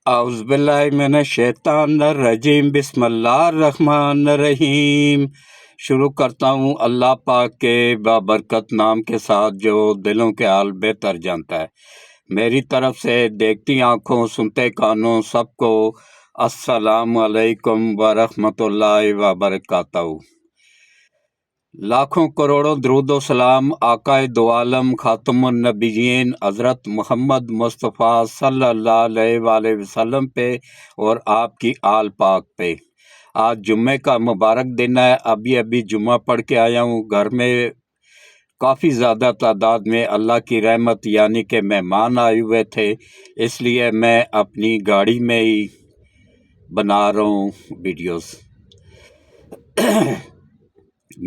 اعوذ باللہ من الشیطان الرجیم، بسم اللہ الرحمن الرحیم۔ شروع کرتا ہوں اللہ پاک کے بابرکت نام کے ساتھ جو دلوں کے حال بہتر جانتا ہے۔ میری طرف سے دیکھتی آنکھوں سنتے کانوں سب کو السلام علیکم ورحمۃ اللہ وبرکاتہ۔ لاکھوں کروڑوں درود و سلام آقائے دو عالم خاتم النبیین حضرت محمد مصطفیٰ صلی اللہ علیہ وآلہ وسلم پہ اور آپ کی آل پاک پہ۔ آج جمعے کا مبارک دن ہے۔ ابھی جمعہ پڑھ کے آیا ہوں۔ گھر میں کافی زیادہ تعداد میں اللہ کی رحمت یعنی کہ مہمان آئے ہوئے تھے، اس لیے میں اپنی گاڑی میں ہی بنا رہا ہوں ویڈیوز۔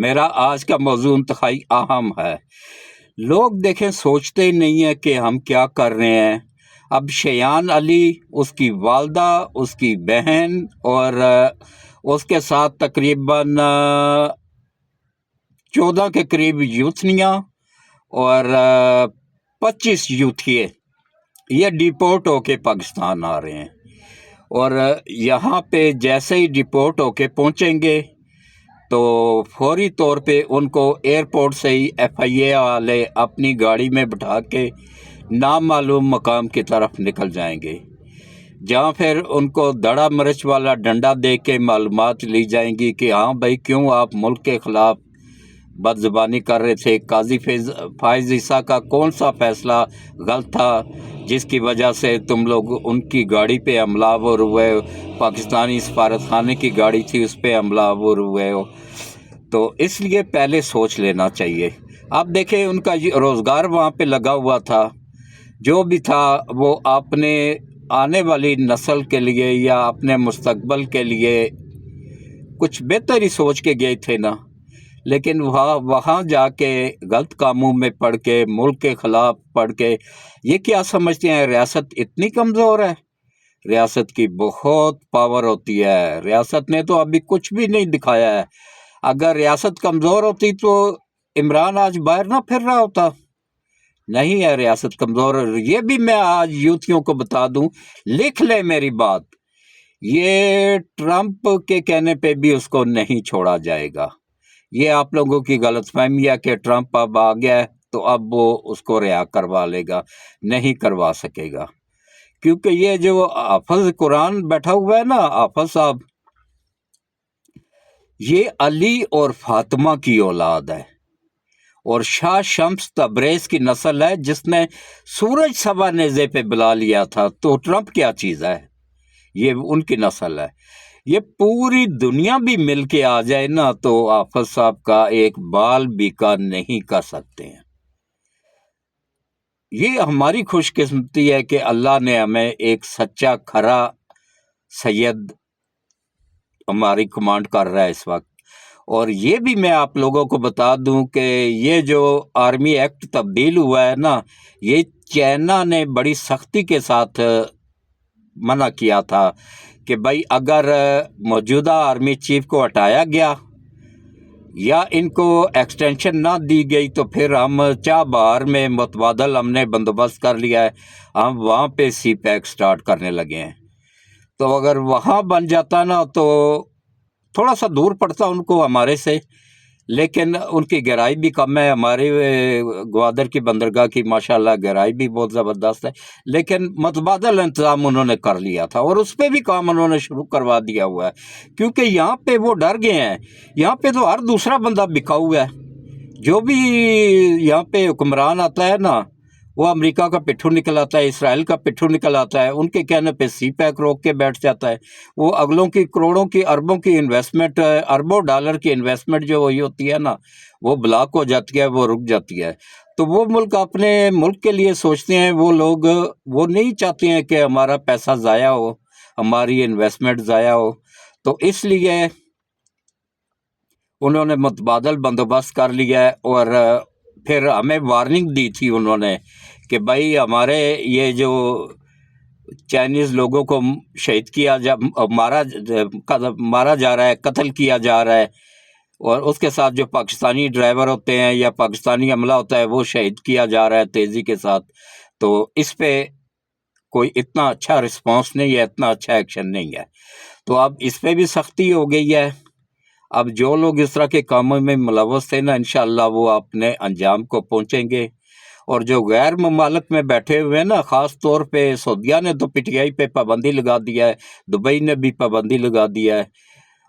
میرا آج کا موضوع انتہائی اہم ہے۔ لوگ دیکھیں سوچتے نہیں ہیں کہ ہم کیا کر رہے ہیں۔ اب شیان علی، اس کی والدہ، اس کی بہن اور اس کے ساتھ تقریباً 14 کے قریب یوتھنیاں اور 25 یوتھیے یہ ڈیپورٹ ہو کے پاکستان آ رہے ہیں، اور یہاں پہ جیسے ہی ڈیپورٹ ہو کے پہنچیں گے تو فوری طور پہ ان کو ایئرپورٹ سے ہی ایف آئی اے والے اپنی گاڑی میں بٹھا کے نامعلوم مقام کی طرف نکل جائیں گے، جہاں پھر ان کو دڑا مرچ والا ڈنڈا دے کے معلومات لی جائیں گی کہ ہاں بھائی کیوں آپ ملک کے خلاف بد زبانی کر رہے تھے، قاضی فائز عیسیٰ کا کون سا فیصلہ غلط تھا جس کی وجہ سے تم لوگ ان کی گاڑی پہ حملہ آور ہوئے، پاکستانی سفارت خانے کی گاڑی تھی اس پہ حملہ آور ہوئے ہو۔ تو اس لیے پہلے سوچ لینا چاہیے۔ اب دیکھیں ان کا روزگار وہاں پہ لگا ہوا تھا، جو بھی تھا وہ اپنے آنے والی نسل کے لیے یا اپنے مستقبل کے لیے کچھ بہتر ہی سوچ کے گئے تھے نا، لیکن وہاں جا کے غلط کاموں میں پڑھ کے، ملک کے خلاف پڑھ کے، یہ کیا سمجھتے ہیں ریاست اتنی کمزور ہے؟ ریاست کی بہت پاور ہوتی ہے۔ ریاست نے تو ابھی کچھ بھی نہیں دکھایا ہے۔ اگر ریاست کمزور ہوتی تو عمران آج باہر نہ پھر رہا ہوتا۔ نہیں ہے ریاست کمزور۔ یہ بھی میں آج یوتھیوں کو بتا دوں، لکھ لیں میری بات، یہ ٹرمپ کے کہنے پہ بھی اس کو نہیں چھوڑا جائے گا۔ یہ آپ لوگوں کی غلط فہمی ہے کہ ٹرمپ اب آ گیا ہے تو اب وہ اس کو رہا کروا لے گا، نہیں کروا سکے گا، کیونکہ یہ جو حافظ قرآن بیٹھا ہوا ہے نا، حافظ صاحب، یہ علی اور فاطمہ کی اولاد ہے اور شاہ شمس تبریز کی نسل ہے جس نے سورج سوا نیزے پہ بلا لیا تھا۔ تو ٹرمپ کیا چیز ہے؟ یہ ان کی نسل ہے۔ یہ پوری دنیا بھی مل کے آ جائے نا تو حافظ صاحب کا ایک بال بیکا نہیں کر سکتے ہیں۔ یہ ہماری خوش قسمتی ہے کہ اللہ نے ہمیں ایک سچا کھرا سید ہماری کمانڈ کر رہا ہے اس وقت۔ اور یہ بھی میں آپ لوگوں کو بتا دوں کہ یہ جو آرمی ایکٹ تبدیل ہوا ہے نا، یہ چائنا نے بڑی سختی کے ساتھ منع کیا تھا کہ بھائی اگر موجودہ آرمی چیف کو ہٹایا گیا یا ان کو ایکسٹینشن نہ دی گئی تو پھر ہم چاہ بہار میں متبادل ہم نے بندوبست کر لیا ہے، ہم وہاں پہ سی پیک سٹارٹ کرنے لگے ہیں۔ تو اگر وہاں بن جاتا نا تو تھوڑا سا دور پڑتا ان کو ہمارے سے، لیکن ان کی گہرائی بھی کم ہے۔ ہمارے گوادر کی بندرگاہ کی ماشاءاللہ گہرائی بھی بہت زبردست ہے، لیکن متبادل انتظام انہوں نے کر لیا تھا اور اس پہ بھی کام انہوں نے شروع کروا دیا ہوا ہے، کیونکہ یہاں پہ وہ ڈر گئے ہیں۔ یہاں پہ تو ہر دوسرا بندہ بکا ہوا ہے، جو بھی یہاں پہ حکمران آتا ہے نا وہ امریکہ کا پٹھو نکل آتا ہے، اسرائیل کا پٹھو نکل آتا ہے، ان کے کہنے پہ سی پیک روک کے بیٹھ جاتا ہے۔ وہ اگلوں کی کروڑوں کی اربوں کی انویسٹمنٹ، اربوں ڈالر کی انویسٹمنٹ جو وہی ہوتی ہے نا وہ بلاک ہو جاتی ہے، وہ رک جاتی ہے۔ تو وہ ملک اپنے ملک کے لیے سوچتے ہیں، وہ لوگ وہ نہیں چاہتے ہیں کہ ہمارا پیسہ ضائع ہو، ہماری انویسٹمنٹ ضائع ہو، تو اس لیے انہوں نے متبادل بندوبست کر لیا ہے۔ اور پھر ہمیں وارننگ دی تھی انہوں نے کہ بھائی ہمارے یہ جو چائنیز لوگوں کو شہید کیا مارا جا رہا ہے، قتل کیا جا رہا ہے، اور اس کے ساتھ جو پاکستانی ڈرائیور ہوتے ہیں یا پاکستانی عملہ ہوتا ہے وہ شہید کیا جا رہا ہے تیزی کے ساتھ، تو اس پہ کوئی اتنا اچھا رسپانس نہیں ہے، اتنا اچھا ایکشن نہیں ہے. تو اب اس پہ بھی سختی ہو گئی ہے. اب جو لوگ اس طرح کے کاموں میں ملوث تھے نا، انشاءاللہ وہ اپنے انجام کو پہنچیں گے. اور جو غیر ممالک میں بیٹھے ہوئے ہیں نا، خاص طور پہ سعودیہ نے تو پی ٹی آئی پہ پابندی لگا دیا ہے، دبئی نے بھی پابندی لگا دیا ہے،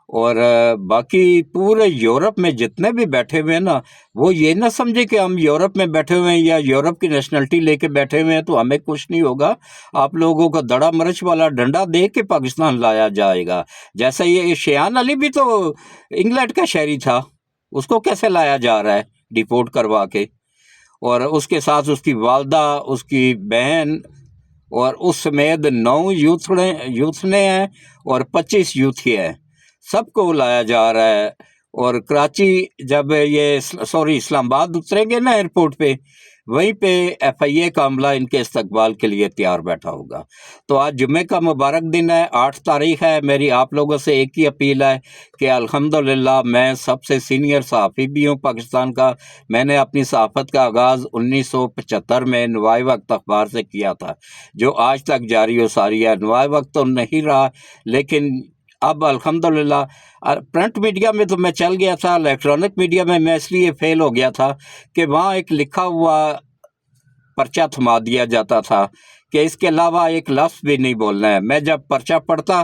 اور باقی پورے یورپ میں جتنے بھی بیٹھے ہوئے ہیں نا، وہ یہ نہ سمجھے کہ ہم یورپ میں بیٹھے ہوئے ہیں یا یورپ کی نیشنلٹی لے کے بیٹھے ہوئے ہیں تو ہمیں کچھ نہیں ہوگا. آپ لوگوں کو دڑا مرچ والا ڈنڈا دے کے پاکستان لایا جائے گا. جیسا یہ شیان علی بھی تو انگلینڈ کا شہری تھا، اس کو کیسے لایا جا رہا ہے ڈیپورٹ کروا کے، اور اس کے ساتھ اس کی والدہ، اس کی بہن، اور اس سمیت 9 یوتھ نے ہیں اور 25 یوتھی ہیں، سب کو لایا جا رہا ہے. اور کراچی جب یہ اسلام آباد اتریں گے نا ایئرپورٹ پہ، وہیں پہ ایف آئی اے کا عملہ ان کے استقبال کے لیے تیار بیٹھا ہوگا. تو آج جمعے کا مبارک دن ہے، 8 تاریخ ہے. میری آپ لوگوں سے ایک ہی اپیل ہے کہ الحمدللہ میں سب سے سینئر صحافی بھی ہوں پاکستان کا. میں نے اپنی صحافت کا آغاز 1975 میں نوائے وقت اخبار سے کیا تھا، جو آج تک جاری و ساری ہے. نوائے وقت تو نہیں رہا، لیکن اب الحمدللہ پرنٹ میڈیا میں تو میں چل گیا تھا، الیکٹرانک میڈیا میں اس لیے فیل ہو گیا تھا کہ وہاں ایک لکھا ہوا پرچہ تھما دیا جاتا تھا کہ اس کے علاوہ ایک لفظ بھی نہیں بولنا ہے. میں جب پرچہ پڑھتا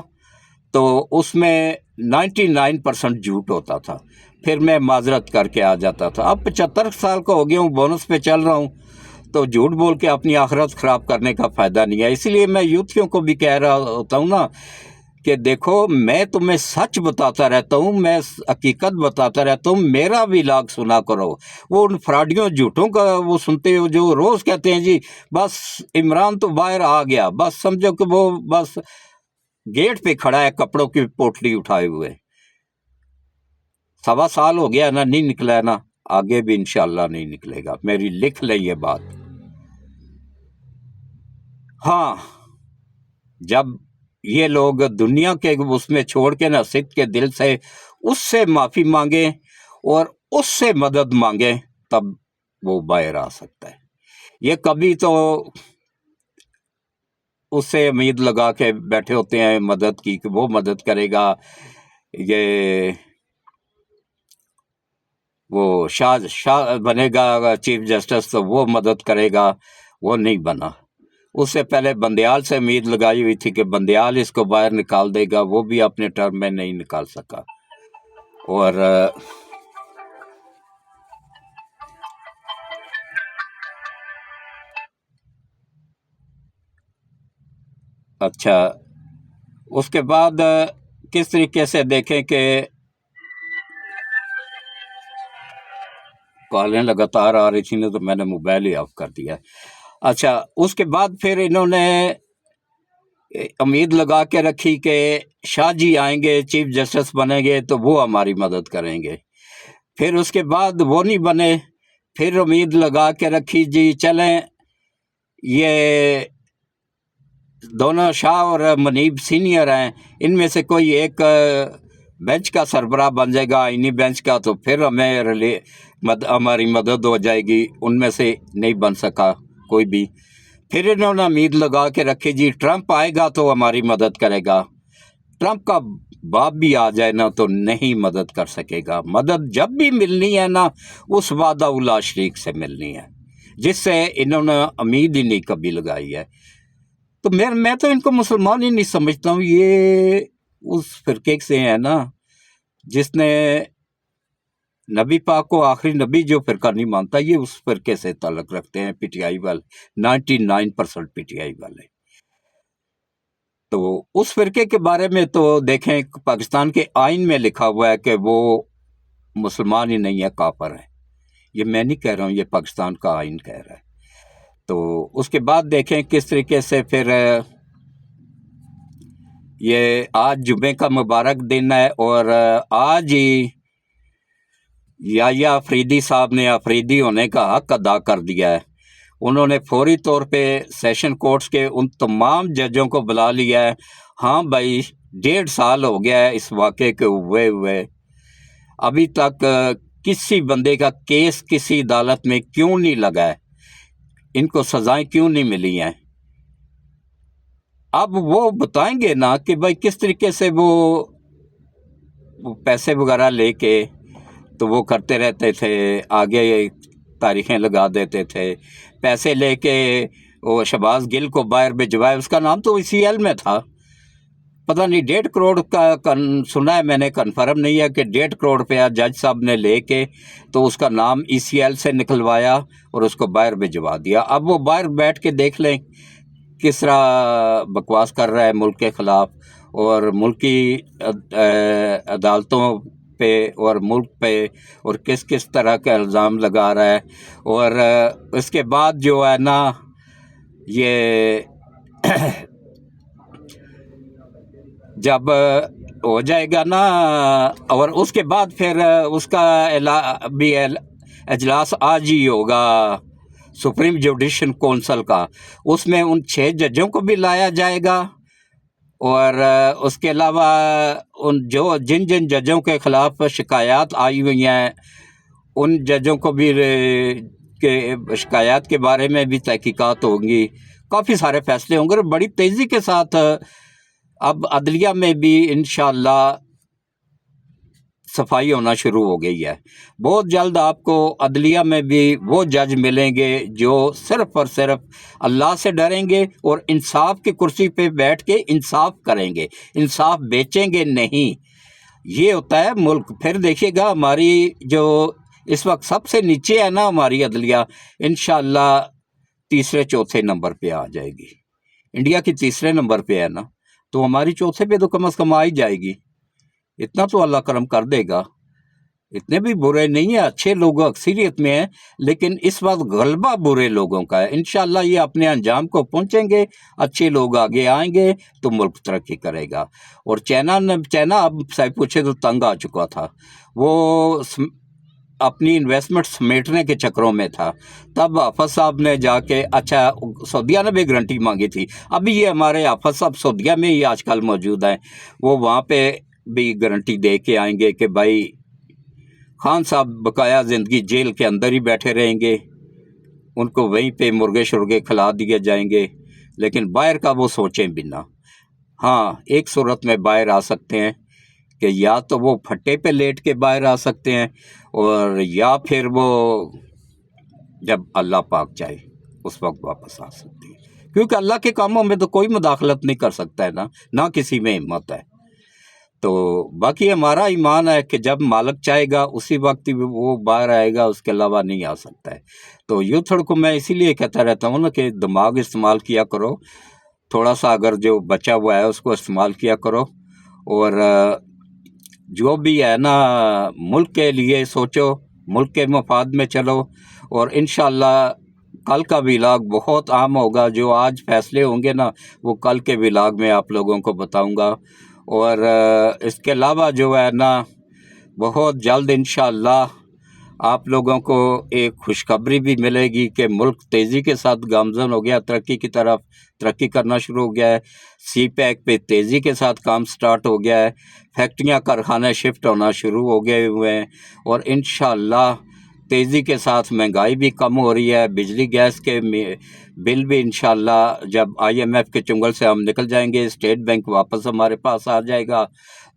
تو اس میں 99% جھوٹ ہوتا تھا، پھر میں معذرت کر کے آ جاتا تھا. اب 75 سال کا ہو گیا ہوں، بونس پہ چل رہا ہوں، تو جھوٹ بول کے اپنی آخرت خراب کرنے کا فائدہ نہیں ہے. اسی لیے میں یوتھیوں کو بھی کہہ رہا ہوتا ہوں نا کہ دیکھو میں تمہیں سچ بتاتا رہتا ہوں، میں حقیقت بتاتا رہتا ہوں، میرا بھی لاگ سنا کرو. وہ ان فراڈیوں جھوٹوں کا وہ سنتے ہو جو روز کہتے ہیں جی بس عمران تو باہر آ گیا، بس سمجھو کہ وہ بس گیٹ پہ کھڑا ہے کپڑوں کی پوٹلی اٹھائے ہوئے. 1.25 سال ہو گیا نا، نہیں نکلا ہے نا، آگے بھی انشاءاللہ نہیں نکلے گا. میری لکھ لیں یہ بات. ہاں، جب یہ لوگ دنیا کے اس میں چھوڑ کے نا سکھ کے دل سے اس سے معافی مانگیں اور اس سے مدد مانگیں، تب وہ باہر آ سکتا ہے. یہ کبھی تو اس سے امید لگا کے بیٹھے ہوتے ہیں مدد کی کہ وہ مدد کرے گا، یہ وہ شاہ بنے گا چیف جسٹس تو وہ مدد کرے گا، وہ نہیں بنا. اس سے پہلے بندیال سے امید لگائی ہوئی تھی کہ بندیال اس کو باہر نکال دے گا، وہ بھی اپنے ٹرم میں نہیں نکال سکا. اور اچھا، اس کے بعد کس طریقے سے دیکھیں کہ کالیں لگاتار آ رہی تھی نا تو میں نے موبائل ہی آف کر دیا. اچھا، اس کے بعد پھر انہوں نے امید لگا کے رکھی کہ شاہ جی آئیں گے، چیف جسٹس بنیں گے تو وہ ہماری مدد کریں گے. پھر اس کے بعد وہ نہیں بنے. پھر امید لگا کے رکھی جی چلیں یہ دونوں شاہ اور منیب سینئر ہیں، ان میں سے کوئی ایک بینچ کا سربراہ بن جائے گا، آئینی بینچ کا، تو پھر ہماری مدد ہو جائے گی. ان میں سے نہیں بن سکا کوئی بھی. پھر انہوں نے امید لگا کے رکھی جی ٹرمپ آئے گا تو ہماری مدد کرے گا. ٹرمپ کا باپ بھی آ جائے نا تو نہیں مدد کر سکے گا. مدد جب بھی ملنی ہے نا اس وعدہ اللہ شریک سے ملنی ہے، جس سے انہوں نے امید ہی نہیں کبھی لگائی ہے. تو میں تو ان کو مسلمان ہی نہیں سمجھتا ہوں. یہ اس فرقے سے ہیں نا جس نے نبی پاک کو آخری نبی جو فرقہ نہیں مانتا، یہ اس فرقے سے تعلق رکھتے ہیں، پی ٹی آئی والے 99% پی ٹی آئی والے. تو اس فرقے کے بارے میں تو دیکھیں پاکستان کے آئین میں لکھا ہوا ہے کہ وہ مسلمان ہی نہیں ہے، کافر ہے. یہ میں نہیں کہہ رہا ہوں، یہ پاکستان کا آئین کہہ رہا ہے. تو اس کے بعد دیکھیں کس طریقے سے پھر یہ آج جمعے کا مبارک دن ہے، اور آج ہی یا آفریدی صاحب نے آفریدی ہونے کا حق ادا کر دیا ہے. انہوں نے فوری طور پہ سیشن کورٹس کے ان تمام ججوں کو بلا لیا ہے. ہاں بھائی 1.5 سال ہو گیا ہے اس واقعے کے ہوئے ابھی تک کسی بندے کا کیس کسی عدالت میں کیوں نہیں لگا ہے، ان کو سزائیں کیوں نہیں ملی ہیں. اب وہ بتائیں گے نا کہ بھائی کس طریقے سے وہ پیسے وغیرہ لے کے تو وہ کرتے رہتے تھے، آگے تاریخیں لگا دیتے تھے، پیسے لے کے وہ شہباز گل کو باہر بھجوائے، اس کا نام تو ECL میں تھا، پتہ نہیں 1.5 کروڑ کا سنا ہے میں نے، کنفرم نہیں ہے کہ 1.5 کروڑ روپیہ جج صاحب نے لے کے تو اس کا نام ECL سے نکلوایا اور اس کو باہر بھجوا دیا۔ اب وہ باہر بیٹھ کے دیکھ لیں کس طرح بکواس کر رہا ہے ملک کے خلاف، اور ملکی عدالتوں پہ اور ملک پہ اور کس کس طرح کا الزام لگا رہا ہے۔ اور اس کے بعد جو ہے نا یہ جب ہو جائے گا نا، اور اس کے بعد پھر اس کا بھی اجلاس آج ہی ہوگا سپریم جوڈیشل کونسل کا، اس میں ان 6 ججوں کو بھی لایا جائے گا، اور اس کے علاوہ جن ججوں کے خلاف شکایات آئی ہوئی ہیں ان ججوں کو بھی کے شکایات کے بارے میں بھی تحقیقات ہوں گی، کافی سارے فیصلے ہوں گے، اور بڑی تیزی کے ساتھ اب عدلیہ میں بھی انشاءاللہ صفائی ہونا شروع ہو گئی ہے۔ بہت جلد آپ کو عدلیہ میں بھی وہ جج ملیں گے جو صرف اور صرف اللہ سے ڈریں گے اور انصاف کی کرسی پہ بیٹھ کے انصاف کریں گے، انصاف بیچیں گے نہیں۔ یہ ہوتا ہے ملک۔ پھر دیکھیے گا ہماری جو اس وقت سب سے نیچے ہے نا ہماری عدلیہ، انشاءاللہ 3-4 نمبر پہ آ جائے گی۔ انڈیا کی 3 نمبر پہ ہے نا، تو ہماری 4 پہ تو کم از کم آ ہی جائے گی، اتنا تو اللہ کرم کر دے گا۔ اتنے بھی برے نہیں ہیں، اچھے لوگ اکثریت میں ہیں، لیکن اس وقت غلبہ برے لوگوں کا ہے۔ انشاءاللہ یہ اپنے انجام کو پہنچیں گے، اچھے لوگ آگے آئیں گے تو ملک ترقی کرے گا۔ اور چائنا اب صاحب پوچھے تو تنگ آ چکا تھا، وہ اپنی انویسٹمنٹ سمیٹنے کے چکروں میں تھا، تب حافظ صاحب نے جا کے اچھا سعودیہ نے بھی گارنٹی مانگی تھی، ابھی یہ ہمارے حافظ صاحب سعودیہ میں ہی آج کل موجود ہیں، وہ وہاں پہ بھی گارنٹی دے کے آئیں گے کہ بھائی خان صاحب بقایا زندگی جیل کے اندر ہی بیٹھے رہیں گے، ان کو وہیں پہ مرغے شرغے کھلا دیے جائیں گے، لیکن باہر کا وہ سوچیں بھی نہ۔ ہاں ایک صورت میں باہر آ سکتے ہیں کہ یا تو وہ پھٹے پہ لیٹ کے باہر آ سکتے ہیں، اور یا پھر وہ جب اللہ پاک چاہے اس وقت واپس آ سکتے ہیں، کیونکہ اللہ کے کاموں میں تو کوئی مداخلت نہیں کر سکتا ہے نا، نہ کسی میں ہمت ہے۔ تو باقی ہمارا ایمان ہے کہ جب مالک چاہے گا اسی وقت ہی وہ باہر آئے گا، اس کے علاوہ نہیں آ سکتا ہے۔ تو یوتھڑ کو میں اسی لیے کہتا رہتا ہوں نا کہ دماغ استعمال کیا کرو، تھوڑا سا اگر جو بچا ہوا ہے اس کو استعمال کیا کرو، اور جو بھی ہے نا ملک کے لیے سوچو، ملک کے مفاد میں چلو، اور انشاءاللہ کل کا ولاگ بہت عام ہوگا، جو آج فیصلے ہوں گے نا وہ کل کے ولاگ میں آپ لوگوں کو بتاؤں گا۔ اور اس کے علاوہ جو ہے نا بہت جلد انشاءاللہ آپ لوگوں کو ایک خوشخبری بھی ملے گی کہ ملک تیزی کے ساتھ گامزن ہو گیا، ترقی کی طرف ترقی کرنا شروع ہو گیا ہے، سی پیک پہ تیزی کے ساتھ کام سٹارٹ ہو گیا ہے، فیکٹریاں کارخانے شفٹ ہونا شروع ہو گئے ہوئے ہیں، اور انشاءاللہ تیزی کے ساتھ مہنگائی بھی کم ہو رہی ہے، بجلی گیس کے بل بھی انشاءاللہ جب IMF کے چنگل سے ہم نکل جائیں گے، اسٹیٹ بینک واپس ہمارے پاس آ جائے گا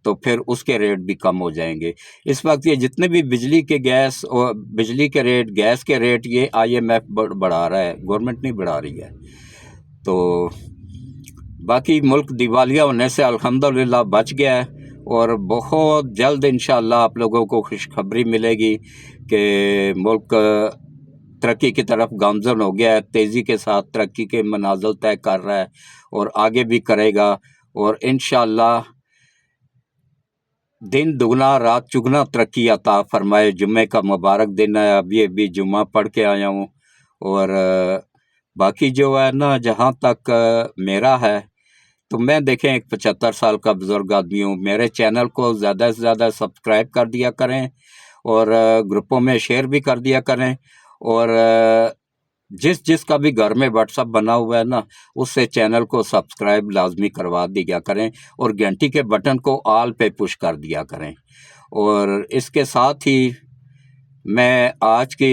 تو پھر اس کے ریٹ بھی کم ہو جائیں گے۔ اس وقت یہ جتنے بھی بجلی کے گیس اور بجلی کے ریٹ، گیس کے ریٹ، یہ IMF بڑھا رہا ہے، گورنمنٹ نہیں بڑھا رہی ہے۔ تو باقی ملک دیوالیہ ہونے سے الحمدللہ بچ گیا ہے، اور بہت جلد انشاءاللہ آپ لوگوں کو خوشخبری ملے گی کہ ملک ترقی کی طرف گامزن ہو گیا ہے، تیزی کے ساتھ ترقی کے منازل طے کر رہا ہے اور آگے بھی کرے گا، اور انشاءاللہ دن دگنا رات چگنا ترقی عطا فرمائے۔ جمعے کا مبارک دن ہے، ابھی جمعہ پڑھ کے آیا ہوں، اور باقی جو ہے نا جہاں تک میرا ہے تو میں دیکھیں ایک 75 سال کا بزرگ آدمی ہوں، میرے چینل کو زیادہ سے زیادہ سبسکرائب کر دیا کریں، اور گروپوں میں شیئر بھی کر دیا کریں، اور جس کا بھی گھر میں واٹس ایپ بنا ہوا ہے نا اس سے چینل کو سبسکرائب لازمی کروا دیا کریں، اور گھنٹی کے بٹن کو آل پہ پش کر دیا کریں۔ اور اس کے ساتھ ہی میں آج کی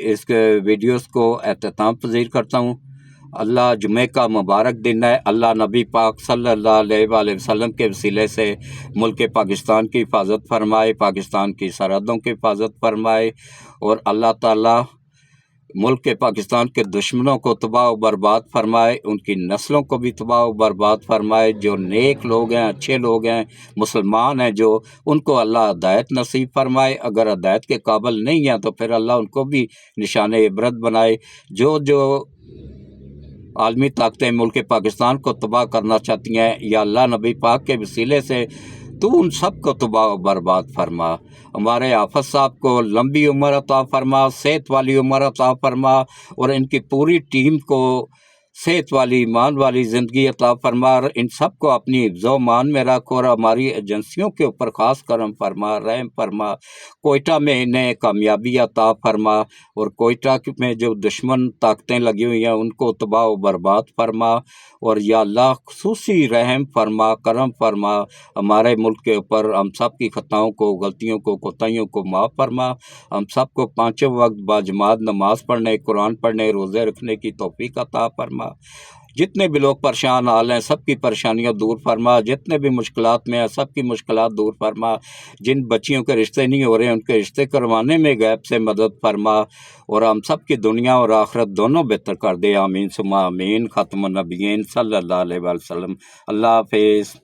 اس ویڈیوز کو اختتام پذیر کرتا ہوں۔ اللہ جمعہ کا مبارک دن ہے، اللہ نبی پاک صلی اللہ علیہ وآلہ وسلم کے وسیلے سے ملک پاکستان کی حفاظت فرمائے، پاکستان کی سرحدوں کی حفاظت فرمائے، اور اللہ تعالیٰ ملک پاکستان کے دشمنوں کو تباہ و برباد فرمائے، ان کی نسلوں کو بھی تباہ و برباد فرمائے۔ جو نیک لوگ ہیں، اچھے لوگ ہیں، مسلمان ہیں جو، ان کو اللہ ہدایت نصیب فرمائے، اگر ہدایت کے قابل نہیں ہیں تو پھر اللہ ان کو بھی نشان عبرت بنائے۔ جو عالمی طاقتیں ملک پاکستان کو تباہ کرنا چاہتی ہیں، یا اللہ نبی پاک کے وسیلے سے تو ان سب کو تباہ و برباد فرما۔ ہمارے حافظ صاحب کو لمبی عمر عطا فرما، صحت والی عمر عطا فرما، اور ان کی پوری ٹیم کو صحت والی، ایمان والی زندگی عطا فرما، اور ان سب کو اپنی حفظ و امان میں رکھ، اور ہماری ایجنسیوں کے اوپر خاص کرم فرما، رحم فرما۔ کوئٹہ میں انہیں کامیابی عطا فرما، اور کوئٹہ میں جو دشمن طاقتیں لگی ہوئی ہیں ان کو تباہ و برباد فرما، اور یا اللہ خصوصی رحم فرما، کرم فرما ہمارے ملک کے اوپر۔ ہم سب کی خطاؤں کو، غلطیوں کو، کوتاہیوں کو معاف فرما۔ ہم سب کو پانچوں وقت باجماعت نماز پڑھنے، قرآن پڑھنے، روزے رکھنے کی توفیق عطا فرما۔ جتنے بھی لوگ پریشان حال ہیں سب کی پریشانیاں دور فرما، جتنے بھی مشکلات میں ہیں سب کی مشکلات دور فرما، جن بچیوں کے رشتے نہیں ہو رہے ہیں ان کے رشتے کروانے میں غیب سے مدد فرما، اور ہم سب کی دنیا اور آخرت دونوں بہتر کر دے، آمین ثم آمین۔ ختم النبیین صلی اللہ علیہ وسلم۔ اللہ حافظ۔